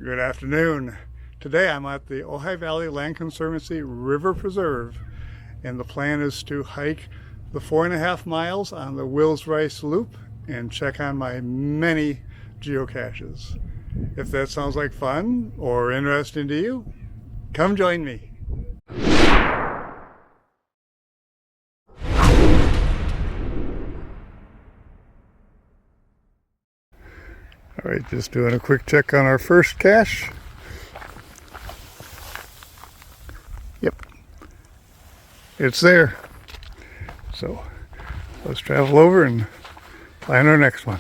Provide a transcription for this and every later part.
Good afternoon. Today I'm at the Ojai Valley Land Conservancy River Preserve, and the plan is to hike the 4.5 miles on the Wills Rice Loop and check on my many geocaches. If that sounds like fun or interesting to you, come join me. All right, just doing a quick check on our first cache. Yep, it's there. So let's travel over and find our next one.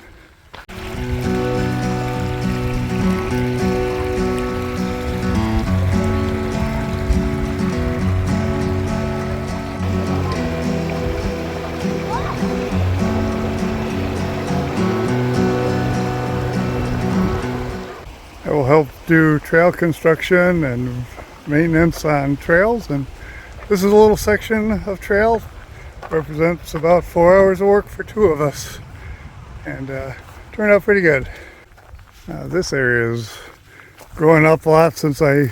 I will help do trail construction and maintenance on trails, and this is a little section of trail. Represents about 4 hours of work for two of us, and turned out pretty good. This area is growing up a lot since I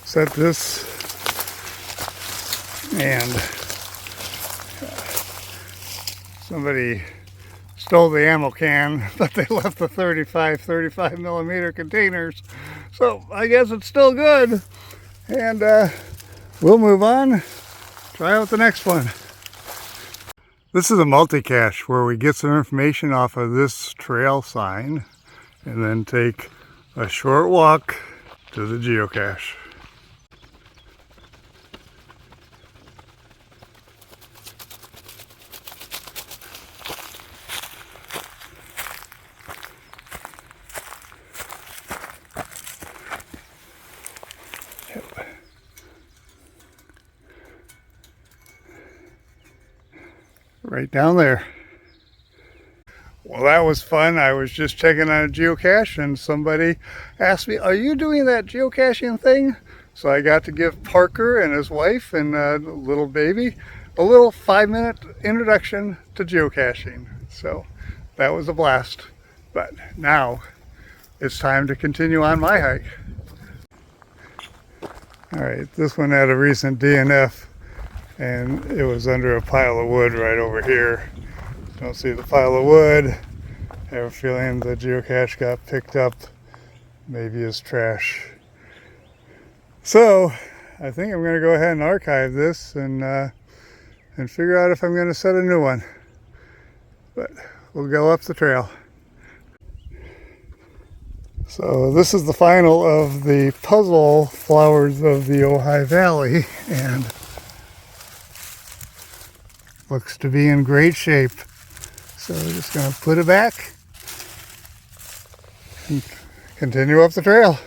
set this, and somebody stole the ammo can, but they left the 35 millimeter containers, so I guess it's still good, and we'll move on, try out the next one. This is a multi-cache where we get some information off of this trail sign and then take a short walk to the geocache. Right down there. Well, that was fun. I was just checking on a geocache and somebody asked me, "Are you doing that geocaching thing?" So I got to give Parker and his wife and little baby a little 5-minute introduction to geocaching. So that was a blast. But now it's time to continue on my hike. All right, this one had a recent DNF. And it was under a pile of wood right over here. Don't see the pile of wood. I have a feeling the geocache got picked up, maybe as trash. So I think I'm going to go ahead and archive this and figure out if I'm going to set a new one. But we'll go up the trail. So this is the final of the puzzle flowers of the Ojai Valley, and looks to be in great shape. So we're just going to put it back and continue up the trail.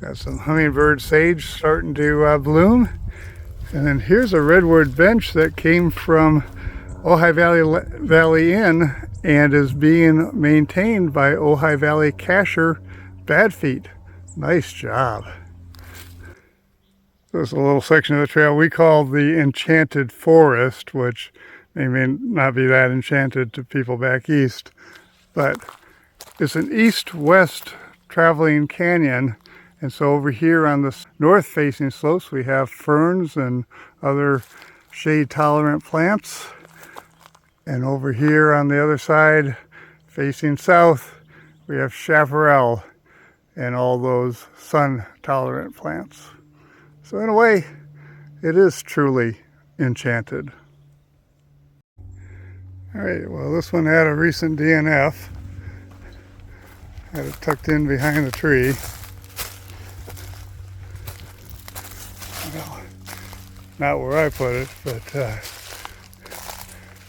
Got some hummingbird sage starting to bloom. And then here's a redwood bench that came from Ojai Valley Inn and is being maintained by Ojai Valley cacher Badfeet. Nice job. There's a little section of the trail we call the Enchanted Forest, which may not be that enchanted to people back east, but it's an east-west traveling canyon. And so over here on the north-facing slopes, we have ferns and other shade-tolerant plants. And over here on the other side, facing south, we have chaparral and all those sun-tolerant plants. So in a way, it is truly enchanted. All right, well, this one had a recent DNF. Had it tucked in behind the tree. Well, not where I put it, but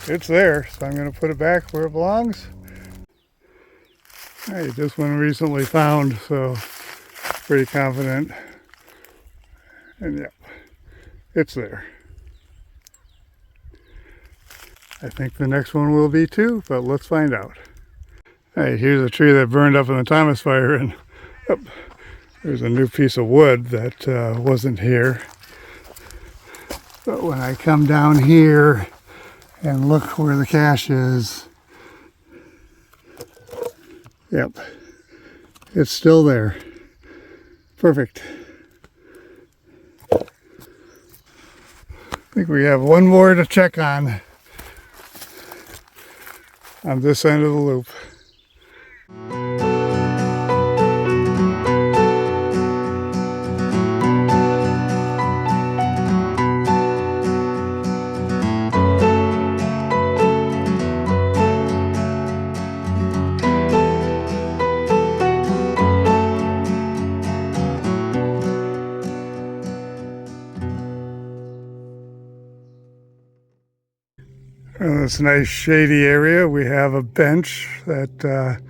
it's there, so I'm going to put it back where it belongs. Hey, this one recently found, so pretty confident. And yep, it's there. I think the next one will be too, but let's find out. Hey, here's a tree that burned up in the Thomas fire, and oh, there's a new piece of wood that wasn't here. But when I come down here and look where the cache is, yep, it's still there. Perfect. I think we have one more to check on this end of the loop. In this nice shady area, we have a bench that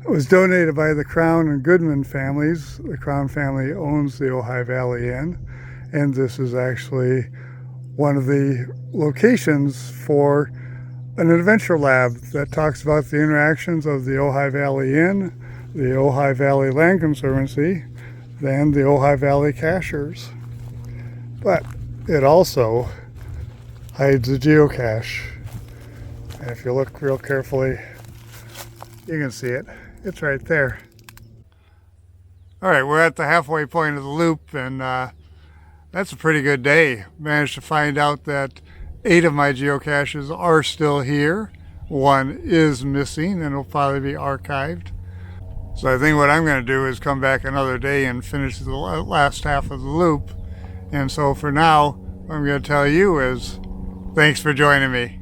was donated by the Crown and Goodman families. The Crown family owns the Ojai Valley Inn, and this is actually one of the locations for an adventure lab that talks about the interactions of the Ojai Valley Inn, the Ojai Valley Land Conservancy, and the Ojai Valley Cachers. But it also hides a geocache. And if you look real carefully, you can see it. It's right there. All right, we're at the halfway point of the loop, and that's a pretty good day. Managed to find out that 8 of my geocaches are still here. 1 is missing and will probably be archived. So I think what I'm going to do is come back another day and finish the last half of the loop. And so for now, what I'm going to tell you is thanks for joining me.